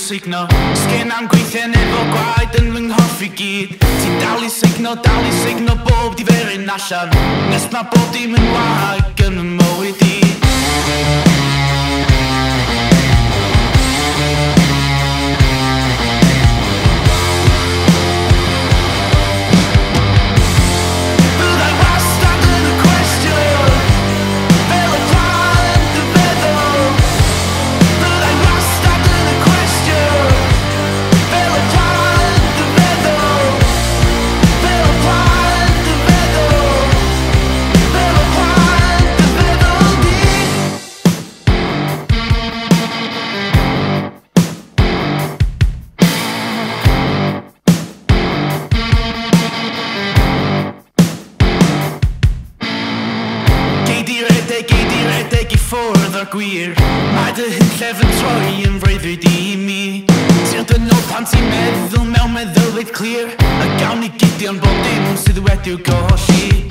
signo. Sgen am gweithio'n efo gwaed yn fy nghorff i gyd. Ti'n dal i signo bob di ferin allan. Nes ma bob dim yn wag yn fy mywyd i. Ffwrdd o'r gwir, mae dy hynllef yn troi yn freuddwyd i mi. Tir dynol pan ti'n meddwl mewn meddyliad clir, a gawn ni Gideon bob dim sydd wedi'w golli.